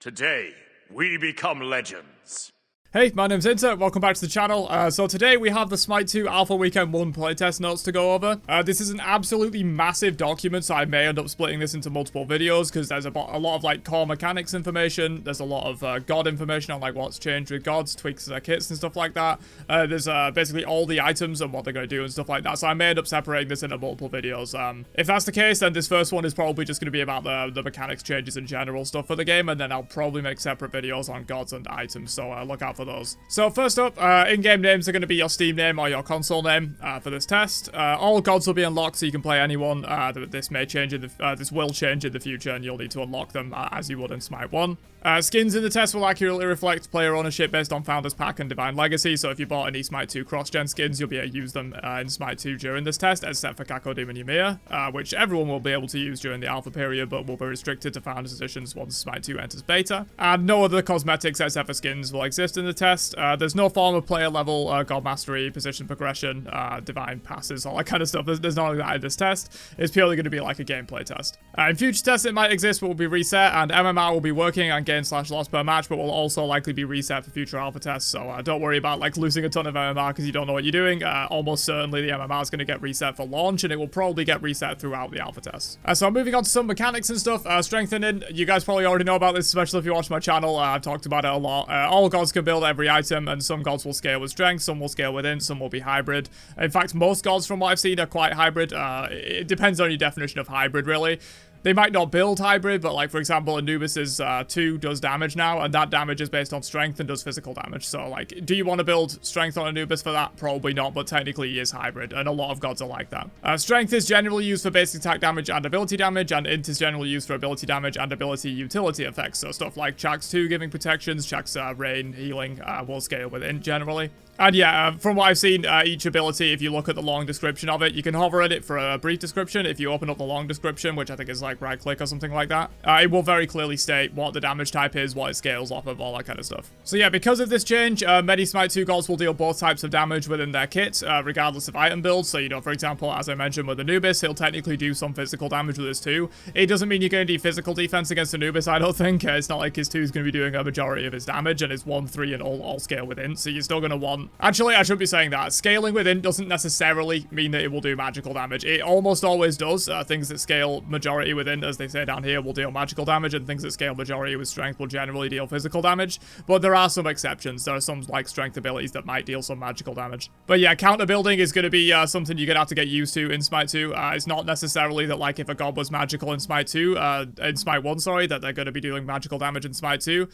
Today, we become legends. Hey, my name's Inter, welcome back to the channel. So today we have the Smite 2 Alpha Weekend 1 playtest notes to go over. This is an absolutely massive document, so I may end up splitting this into multiple videos, because there's a lot of, like, core mechanics information, there's a lot of god information on, like, what's changed with gods, tweaks to their kits and stuff like that. There's basically all the items and what they're going to do and stuff like that, so I may end up separating this into multiple videos. If that's the case, then this first one is probably just going to be about the mechanics changes and general stuff for the game, and then I'll probably make separate videos on gods and items, so look out for those. So first up, in-game names are going to be your Steam name or your console name for this test. All gods will be unlocked, so you can play anyone. This may change in the this will change in the future, and you'll need to unlock them as you would in Smite 1. Skins in the test will accurately reflect player ownership based on Founders Pack and Divine Legacy, so if you bought any Smite 2 cross-gen skins, you'll be able to use them in Smite 2 during this test, except for Kakodim and Ymir, which everyone will be able to use during the alpha period, but will be restricted to Founders editions once Smite 2 enters beta. And no other cosmetics except for skins will exist in the test. There's no form of player level, god mastery, position progression, divine passes, all that kind of stuff. There's none of that in this test. It's purely going to be like a gameplay test. In future tests it might exist, but will be reset, and MMR will be working on gain/loss per match, but will also likely be reset for future alpha tests, so don't worry about like losing a ton of MMR because you don't know what you're doing. Almost certainly the MMR is going to get reset for launch, and it will probably get reset throughout the alpha tests. So moving on to some mechanics and stuff. Strengthening, you guys probably already know about this, especially if you watch my channel. I've talked about it a lot. All gods can build every item, and some gods will scale with strength, some will scale within, some will be hybrid. In fact, most gods from what I've seen are quite hybrid. It depends on your definition of hybrid, really. They might not build hybrid, but like, for example, Anubis's 2 does damage now, and that damage is based on strength and does physical damage. So, like, do you want to build strength on Anubis for that? Probably not, but technically he is hybrid, and a lot of gods are like that. Strength is generally used for basic attack damage and ability damage, and Int is generally used for ability damage and ability utility effects. So stuff like Chak's 2 giving protections, Chak's rain healing will scale with Int generally. And yeah, from what I've seen, each ability, if you look at the long description of it, you can hover at it for a brief description. If you open up the long description, which I think is like right click or something like that, it will very clearly state what the damage type is, what it scales off of, all that kind of stuff. So yeah, because of this change, many Smite 2 gods will deal both types of damage within their kit, regardless of item build. So, you know, for example, as I mentioned with Anubis, he'll technically do some physical damage with his 2. It doesn't mean you're going to do physical defense against Anubis, I don't think. It's not like his 2 is going to be doing a majority of his damage, and his 1, 3, and all scale within. So you're still going to want... Actually, I should be saying that. Scaling within doesn't necessarily mean that it will do magical damage. It almost always does. Things that scale majority within, as they say down here, will deal magical damage, and things that scale majority with strength will generally deal physical damage. But there are some exceptions. There are some, like, strength abilities that might deal some magical damage. But yeah, counter building is going to be something you're going to have to get used to in Smite 2. It's not necessarily that, like, if a god was magical in Smite 2, in Smite 1, sorry, that they're going to be doing magical damage in Smite 2.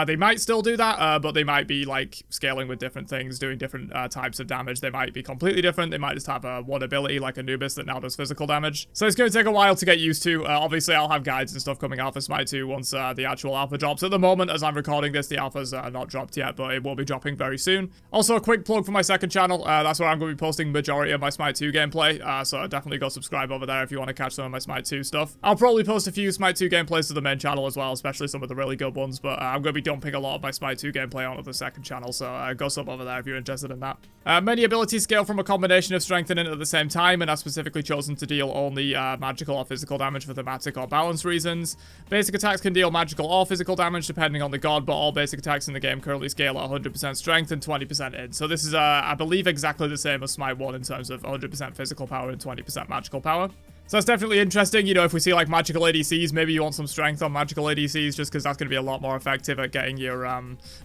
They might still do that, but they might be, like, scaling with different things, doing different types of damage. They might be completely different. They might just have one ability, like Anubis, that now does physical damage. So it's going to take a while to get used to. Obviously, I'll have guides and stuff coming out for Smite 2 once the actual alpha drops. At the moment, as I'm recording this, the alpha's not dropped yet, but it will be dropping very soon. Also, a quick plug for my second channel. That's where I'm going to be posting majority of my Smite 2 gameplay, so definitely go subscribe over there if you want to catch some of my Smite 2 stuff. I'll probably post a few Smite 2 gameplays to the main channel as well, especially some of the really good ones, but I'm going to be dumping a lot of my Smite 2 gameplay onto the second channel, so go sub over there if you're interested in that. Many abilities scale from a combination of strength and Int at the same time, and are specifically chosen to deal only magical or physical damage for thematic or balance reasons. Basic attacks can deal magical or physical damage depending on the god, but all basic attacks in the game currently scale at 100% strength and 20% Int. So this is, I believe, exactly the same as Smite 1 in terms of 100% physical power and 20% magical power. So that's definitely interesting. You know, if we see like magical ADCs, maybe you want some strength on magical ADCs just because that's going to be a lot more effective at getting your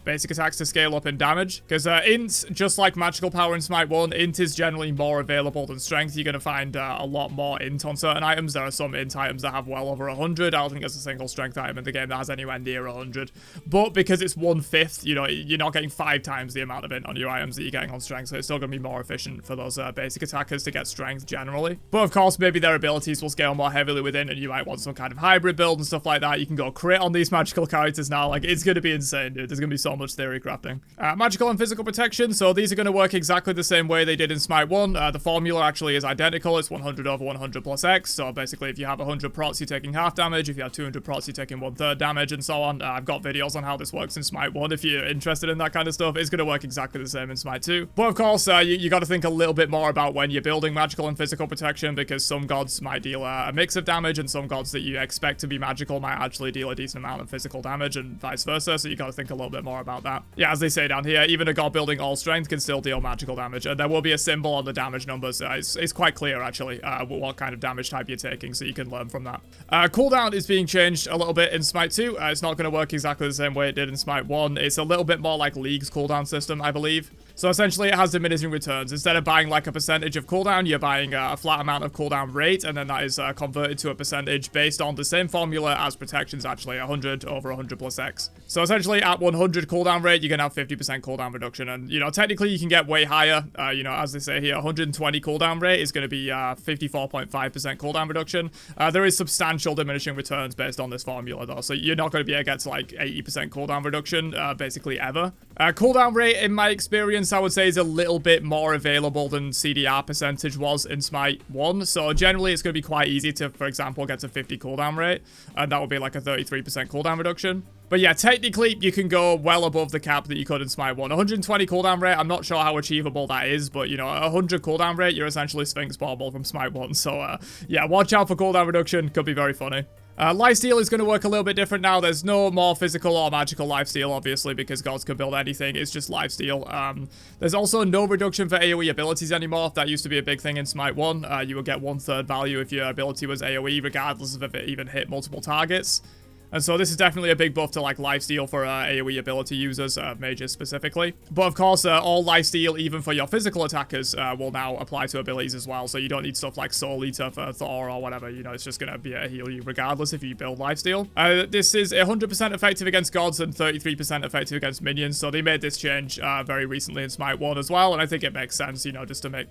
basic attacks to scale up in damage. Because Int, just like magical power in Smite 1, Int is generally more available than strength. You're going to find a lot more Int on certain items. There are some Int items that have well over 100. I don't think there's a single strength item in the game that has anywhere near 100. But because it's 1/5, you know, you're not getting 5 times the amount of Int on your items that you're getting on strength. So it's still going to be more efficient for those basic attackers to get strength generally. But of course, maybe their abilities will scale more heavily within, and you might want some kind of hybrid build and stuff like that. You can go crit on these magical characters now. Like, it's going to be insane, dude. There's going to be so much theory crafting. Magical and physical protection. So these are going to work exactly the same way they did in Smite 1. The formula actually is identical. It's 100 over 100 plus X. So basically, if you have 100 procs, you're taking half damage. If you have 200 procs, you're taking 1/3 damage, and so on. I've got videos on how this works in Smite 1 if you're interested in that kind of stuff. It's going to work exactly the same in Smite 2. But of course, you got to think a little bit more about when you're building magical and physical protection, because some gods might deal a mix of damage, and some gods that you expect to be magical might actually deal a decent amount of physical damage, and vice versa, so you gotta think a little bit more about that. Yeah, as they say down here, even a god building all strength can still deal magical damage, and there will be a symbol on the damage numbers. It's quite clear, actually, what kind of damage type you're taking, so you can learn from that. Cooldown is being changed a little bit in Smite 2. It's not going to work exactly the same way it did in Smite 1. It's a little bit more like League's cooldown system, I believe. So essentially it has diminishing returns. Instead of buying like a percentage of cooldown, you're buying a flat amount of cooldown rate, and then that is converted to a percentage based on the same formula as protections, actually 100 over 100 plus X. So essentially at 100 cooldown rate, you're going to have 50% cooldown reduction, and you know, technically you can get way higher. You know, as they say here, 120 cooldown rate is going to be 54.5% cooldown reduction. There is substantial diminishing returns based on this formula though, so you're not going to be able to get to like 80% cooldown reduction basically ever. Cooldown rate, in my experience, I would say is a little bit more available than CDR percentage was in Smite 1. So generally it's going to be quite easy to, for example, get to 50 cooldown rate, and that would be like a 33% cooldown reduction. But yeah, technically you can go well above the cap that you could in Smite 1. 120 cooldown rate, I'm not sure how achievable that is, but you know, 100 cooldown rate, you're essentially Sphinx Bauble from Smite 1. So yeah, watch out for cooldown reduction, could be very funny. Lifesteal is going to work a little bit different now. There's no more physical or magical lifesteal, obviously, because gods can build anything. It's just lifesteal. There's also no reduction for AoE abilities anymore. That used to be a big thing in Smite 1. You would get 1/3 value if your ability was AoE, regardless of if it even hit multiple targets. And so this is definitely a big buff to like lifesteal for AoE ability users, mages specifically. But of course, all lifesteal, even for your physical attackers, will now apply to abilities as well. So you don't need stuff like Soul Eater for Thor or whatever. You know, it's just going to be a heal you regardless if you build lifesteal. This is 100% effective against gods and 33% effective against minions. So they made this change very recently in Smite 1 as well. And I think it makes sense, you know, just to make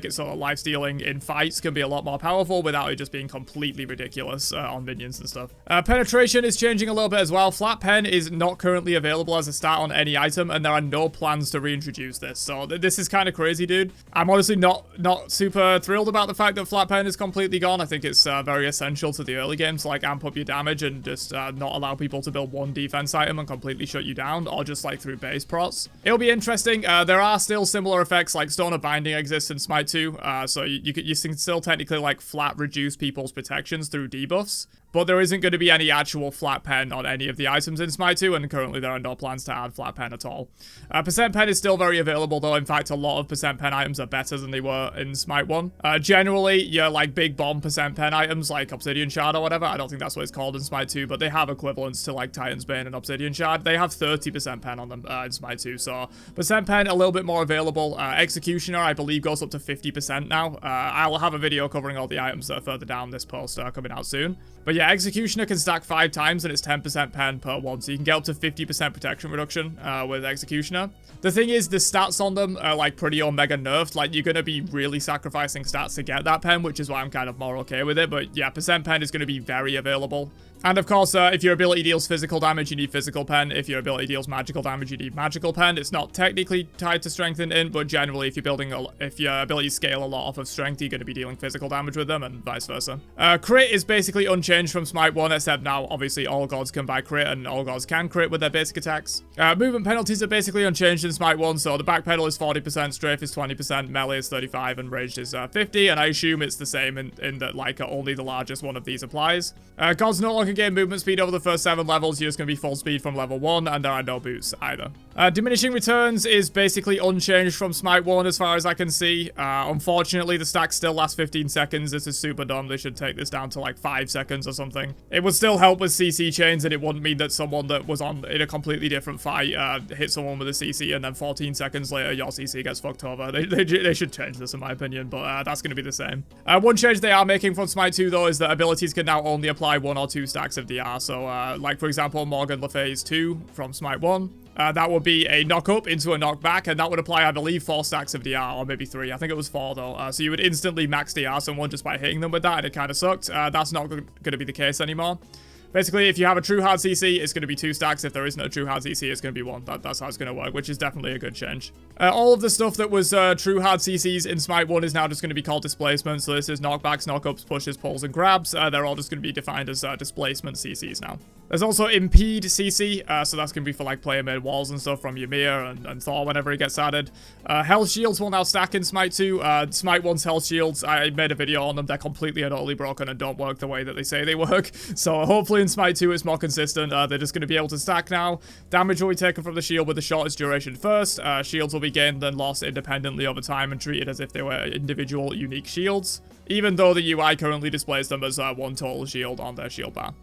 it so that lifestealing in fights can be a lot more powerful without it just being completely ridiculous on minions and stuff. Penetration is changing a little bit as well. Flat pen is not currently available as a stat on any item, and there are no plans to reintroduce this. So this is kind of crazy, dude. I'm honestly not super thrilled about the fact that flat pen is completely gone. I think it's very essential to the early game to like amp up your damage and just not allow people to build one defense item and completely shut you down, or just like through base prots. It'll be interesting. There are still similar effects, like Stone of Binding exists in Smite 2, so you can still technically like flat reduce people's protections through debuffs. But there isn't going to be any actual flat pen on any of the items in Smite 2, and currently there are no plans to add flat pen at all. Percent pen is still very available, though. In fact, a lot of percent pen items are better than they were in Smite 1. Generally, your like big bomb percent pen items, like Obsidian Shard or whatever, I don't think that's what it's called in Smite 2, but they have equivalents to like Titan's Bane and Obsidian Shard. They have 30% pen on them in Smite 2, so percent pen a little bit more available. Executioner, I believe, goes up to 50% now. I'll have a video covering all the items that are further down this post coming out soon. But yeah, Executioner can stack 5 times and it's 10% pen per one, so you can get up to 50% protection reduction with Executioner. The thing is, the stats on them are like pretty omega nerfed. Like, you're going to be really sacrificing stats to get that pen, which is why I'm kind of more okay with it. But yeah, percent pen is going to be very available. And of course, if your ability deals physical damage, you need physical pen. If your ability deals magical damage, you need magical pen. It's not technically tied to strength and int, but generally, if your abilities scale a lot off of strength, you're going to be dealing physical damage with them, and vice versa. Crit is basically unchanged from Smite 1, except now, obviously, all gods can buy crit, and all gods can crit with their basic attacks. Movement penalties are basically unchanged in Smite 1, so the back pedal is 40%, strafe is 20%, melee is 35%, and ranged is 50%, and I assume it's the same in that, like, only the largest one of these applies. Gods no longer gain movement speed over the first 7 levels. You're just going to be full speed from level 1, and there are no boots either. Diminishing returns is basically unchanged from Smite 1 as far as I can see. Unfortunately, the stack still lasts 15 seconds. This is super dumb. They should take this down to like 5 seconds or something. It would still help with CC chains, and it wouldn't mean that someone that was in a completely different fight hit someone with a CC, and then 14 seconds later, your CC gets fucked over. They should change this, in my opinion, but that's going to be the same. One change they are making from Smite 2, though, is that abilities can now only apply 1 or 2 stacks of DR. So, like, for example, Morgan Le Fay's 2 from Smite 1. That would be a knock up into a knockback, and that would apply, I believe, 4 stacks of DR, or maybe 3. I think it was 4, though. So you would instantly max DR someone just by hitting them with that, and it kind of sucked. That's not going to be the case anymore. Basically, if you have a true hard CC, it's going to be 2 stacks. If there isn't a true hard CC, it's going to be 1. That's how it's going to work, which is definitely a good change. All of the stuff that was true hard CCs in Smite 1 is now just going to be called displacement. So this is knockbacks, knockups, pushes, pulls, and grabs. They're all just going to be defined as displacement CCs now. There's also Impede CC, so that's going to be for like player-made walls and stuff from Ymir and Thor whenever it gets added. Health shields will now stack in Smite 2. Smite 1's health shields, I made a video on them. They're completely and utterly broken and don't work the way that they say they work. So hopefully in Smite 2 it's more consistent. They're just going to be able to stack now. Damage will be taken from the shield with the shortest duration first. Shields will be gained then lost independently over time and treated as if they were individual unique shields, even though the UI currently displays them as one total shield on their shield bar.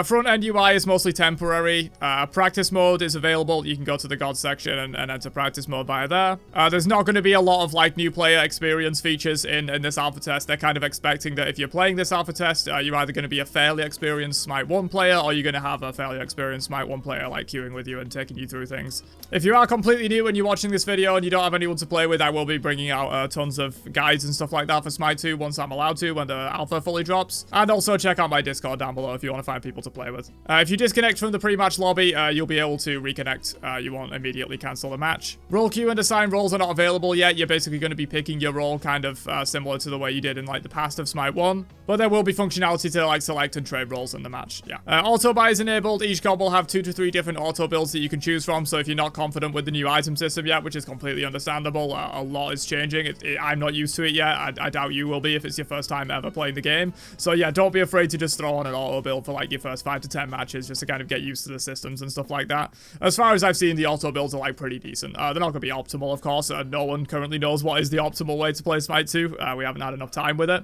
Front-end UI is mostly temporary. Practice mode is available. You can go to the God section and enter practice mode via there. There's not going to be a lot of like new player experience features in this alpha test. They're kind of expecting that if you're playing this alpha test, you're either going to be a fairly experienced Smite 1 player, or you're going to have a fairly experienced Smite 1 player like queuing with you and taking you through things. If you are completely new and you're watching this video and you don't have anyone to play with, I will be bringing out tons of guides and stuff like that for Smite 2 once I'm allowed to, when the alpha fully drops. And also check out my Discord down below if you want to find people to play with. If you disconnect from the pre-match lobby, you'll be able to reconnect. You won't immediately cancel the match. Role queue and assign roles are not available yet. You're basically going to be picking your role kind of similar to the way you did in like the past of Smite 1. But there will be functionality to like select and trade roles in the match. Yeah. Auto buy is enabled. Each god will have 2 to 3 different auto builds that you can choose from. So if you're not confident with the new item system yet, which is completely understandable, a lot is changing. I'm not used to it yet. I doubt you will be if it's your first time ever playing the game. So yeah, don't be afraid to just throw on an auto build for like your first 5 to 10 matches just to kind of get used to the systems and stuff like that. As far as I've seen, the auto builds are like pretty decent. They're not going to be optimal, of course. No one currently knows what is the optimal way to play Smite 2. We haven't had enough time with it.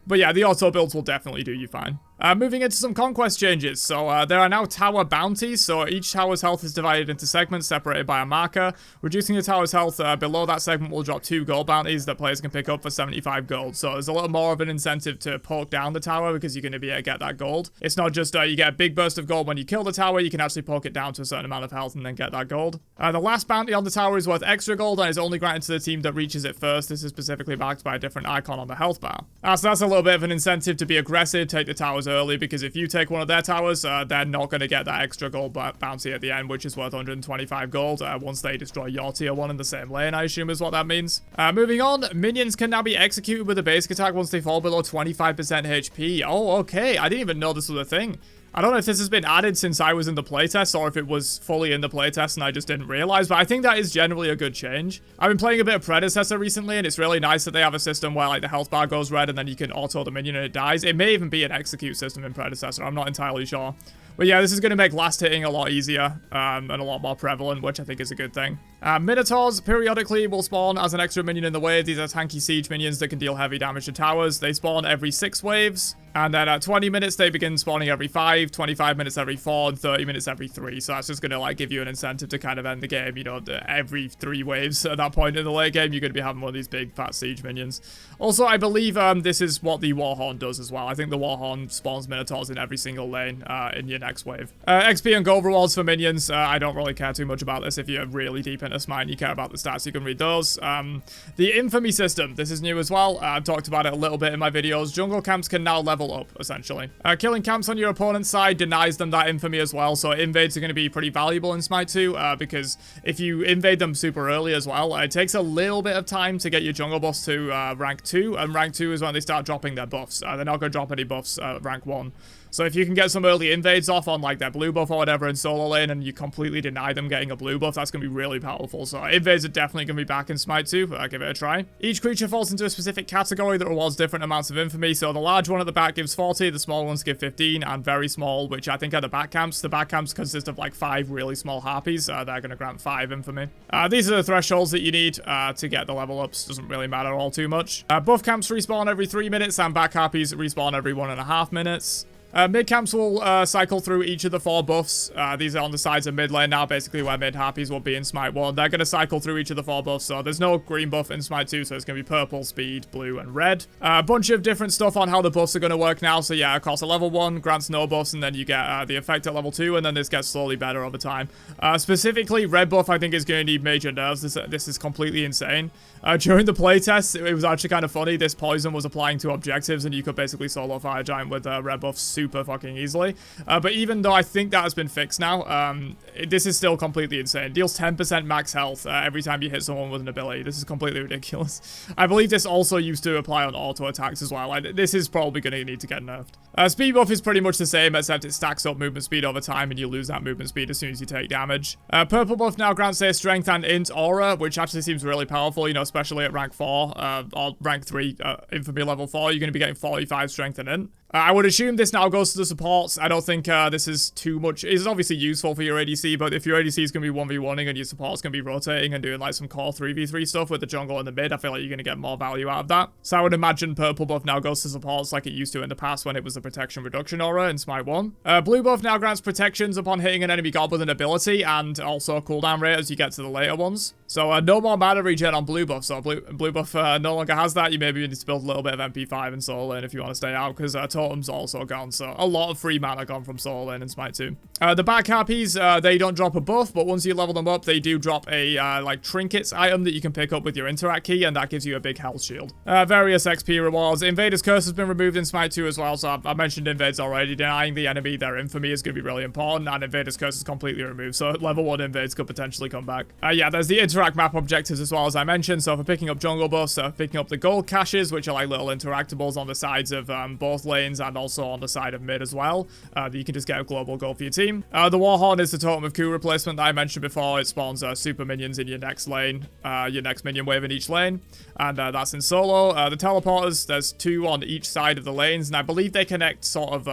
But yeah, the auto builds will definitely do you fine. Moving into some Conquest changes. So there are now tower bounties. So each tower's health is divided into segments separated by a marker. Reducing the tower's health below that segment will drop 2 gold bounties that players can pick up for 75 gold. So there's a little more of an incentive to poke down the tower because you're going to be able to get that gold. It's not just you get a big burst of gold when you kill the tower. You can actually poke it down to a certain amount of health and then get that gold. The last bounty on the tower is worth extra gold and is only granted to the team that reaches it first. This is specifically marked by a different icon on the health bar. So that's a little bit of an incentive to be aggressive, take the towers early, because if you take one of their towers, they're not going to get that extra gold bounty at the end, which is worth 125 gold once they destroy your tier 1 in the same lane, I assume is what that means. Moving on, minions can now be executed with a basic attack once they fall below 25% HP. Oh, okay. I didn't even know this was a thing. I don't know if this has been added since I was in the playtest or if it was fully in the playtest and I just didn't realize, but I think that is generally a good change. I've been playing a bit of Predecessor recently and it's really nice that they have a system where like the health bar goes red and then you can auto the minion and it dies. It may even be an execute system in Predecessor, I'm not entirely sure. But yeah, this is going to make last hitting a lot easier and a lot more prevalent, which I think is a good thing. Minotaurs periodically will spawn as an extra minion in the wave. These are tanky siege minions that can deal heavy damage to towers. They spawn every 6 waves. And then at 20 minutes, they begin spawning every 5, 25 minutes every 4, and 30 minutes every 3. So that's just going to like give you an incentive to kind of end the game, you know, every 3 waves. At that point in the late game, you're going to be having one of these big fat siege minions. Also, I believe this is what the Warhorn does as well. I think the Warhorn spawns Minotaurs in every single lane in your next wave. XP and gold rewards for minions. I don't really care too much about this. If you're really deep into Smite and you care about the stats, you can read those. The infamy system. This is new as well. I've talked about it a little bit in my videos. Jungle camps can now level up, essentially. Killing camps on your opponent's side denies them that infamy as well, so invades are going to be pretty valuable in Smite 2, because if you invade them super early as well, it takes a little bit of time to get your jungle buffs to rank 2, and rank 2 is when they start dropping their buffs. They're not going to drop any buffs rank 1. So if you can get some early invades off on like their blue buff or whatever in solo lane and you completely deny them getting a blue buff, that's going to be really powerful. So invades are definitely going to be back in Smite 2. Give it a try. Each creature falls into a specific category that rewards different amounts of infamy. So the large one at the back gives 40, the small ones give 15, and very small, which I think are the back camps. The back camps consist of like 5 really small harpies. They're going to grant 5 infamy. These are the thresholds that you need to get the level ups. Doesn't really matter all too much. Buff camps respawn every 3 minutes and back harpies respawn every 1.5 minutes. Mid camps will cycle through each of the 4 buffs. These are on the sides of mid lane now, basically where mid harpies will be in Smite 1. They're going to cycle through each of the 4 buffs, so there's no green buff in Smite 2, so it's going to be purple, speed, blue, and red. A bunch of different stuff on how the buffs are going to work now. So yeah, across a level 1, grants no buffs, and then you get the effect at level 2, and then this gets slowly better over time. Specifically, red buff I think is going to need major nerfs. This is completely insane. During the playtest, it was actually kind of funny. This poison was applying to objectives, and you could basically solo Fire Giant with red buff super fucking easily. But even though I think that has been fixed now, this is still completely insane. It deals 10% max health every time you hit someone with an ability. This is completely ridiculous. I believe this also used to apply on auto attacks as well. Like, this is probably going to need to get nerfed. Speed buff is pretty much the same, except it stacks up movement speed over time and you lose that movement speed as soon as you take damage. Purple buff now grants a strength and int aura, which actually seems really powerful, you know, especially at rank 4 or rank 3 infamy level 4. You're going to be getting 45 strength and int. I would assume this now goes to the supports. I don't think this is too much. It's obviously useful for your ADC, but if your ADC is going to be 1v1ing and your support's going to be rotating and doing like some core 3v3 stuff with the jungle and the mid, I feel like you're going to get more value out of that. So I would imagine purple buff now goes to supports like it used to in the past when it was the protection reduction aura in Smite 1. Blue buff now grants protections upon hitting an enemy god with an ability and also cooldown rate as you get to the later ones. So no more mana regen on blue buff. So blue buff no longer has that. You maybe need to build a little bit of MP5 and solo lane if you want to stay out, because totem's also gone. So a lot of free mana gone from solo lane in Smite 2. The back harpies, they don't drop a buff, but once you level them up, they do drop a like trinkets item that you can pick up with your interact key, and that gives you a big health shield. Various XP rewards. Invader's Curse has been removed in Smite 2 as well, so I mentioned invades already. Denying the enemy their infamy is going to be really important, and Invader's Curse is completely removed, so level 1 invades could potentially come back. Yeah, there's the interact map objectives as well, as I mentioned. So for picking up jungle buffs, picking up the gold caches, which are like little interactables on the sides of both lanes and also on the side of mid as well, that you can just get a global goal for your team. The Warhorn is the totem of coup replacement that I mentioned before. It spawns super minions in your next lane, your next minion wave in each lane, and that's in solo. The teleporters, there's 2 on each side of the lanes, and I believe they connect sort of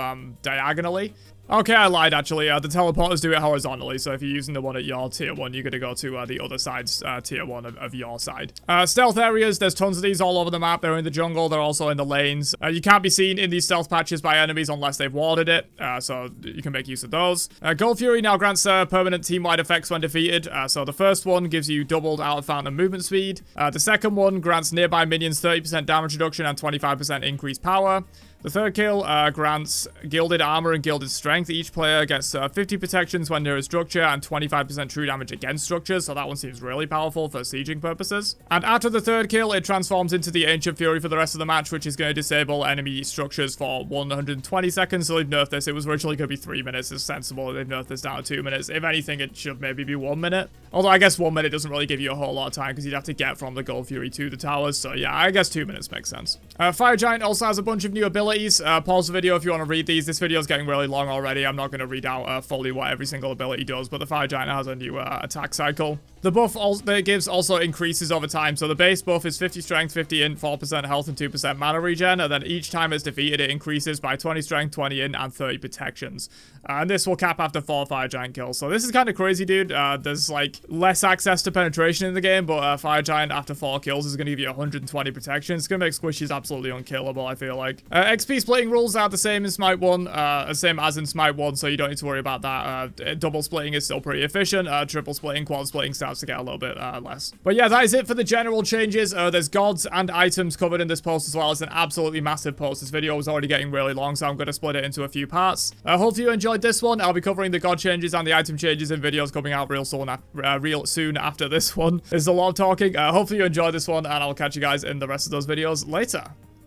diagonally. Okay, I lied, actually. The teleporters do it horizontally, so if you're using the one at your tier 1, you're going to go to the other side's tier 1 of your side. Stealth areas, there's tons of these all over the map. They're in the jungle, they're also in the lanes. You can't be seen in these stealth patches by enemies unless they've warded it, so you can make use of those. Gold Fury now grants permanent team-wide effects when defeated. So the first one gives you doubled out of fountain movement speed. The second one grants nearby minions 30% damage reduction and 25% increased power. The third kill grants Gilded Armor and Gilded Strength. Each player gets 50 protections when near a structure and 25% true damage against structures, so that one seems really powerful for sieging purposes. And after the third kill, it transforms into the Ancient Fury for the rest of the match, which is going to disable enemy structures for 120 seconds, so they've nerfed this. It was originally going to be 3 minutes. It's sensible. They've nerfed this down to 2 minutes. If anything, it should maybe be 1 minute. Although I guess 1 minute doesn't really give you a whole lot of time, because you'd have to get from the Gold Fury to the towers, so yeah, I guess 2 minutes makes sense. Fire Giant also has a bunch of new abilities. Pause the video if you want to read these. This video is getting really long already. I'm not going to read out fully what every single ability does, but the Fire Giant has a new attack cycle. The buff that it gives also increases over time. So the base buff is 50 strength, 50 int, 4% health, and 2% mana regen. And then each time it's defeated, it increases by 20 strength, 20 int, and 30 protections. And this will cap after 4 Fire Giant kills. So this is kind of crazy, dude. There's like less access to penetration in the game, but Fire Giant after 4 kills is going to give you 120 protection. It's going to make squishies absolutely unkillable, I feel like. XP splitting rules are the same in Smite 1, same as in Smite 1, so you don't need to worry about that. Double splitting is still pretty efficient. Triple splitting, quad splitting starts to get a little bit less. But yeah, that is it for the general changes. There's gods and items covered in this post as well. It's an absolutely massive post. This video was already getting really long, so I'm going to split it into a few parts. Hopefully you enjoyed this one. I'll be covering the god changes and the item changes in videos coming out real soon after this one. There's a lot of talking. Hopefully you enjoyed this one, and I'll catch you guys in the rest of those videos later.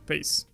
Peace.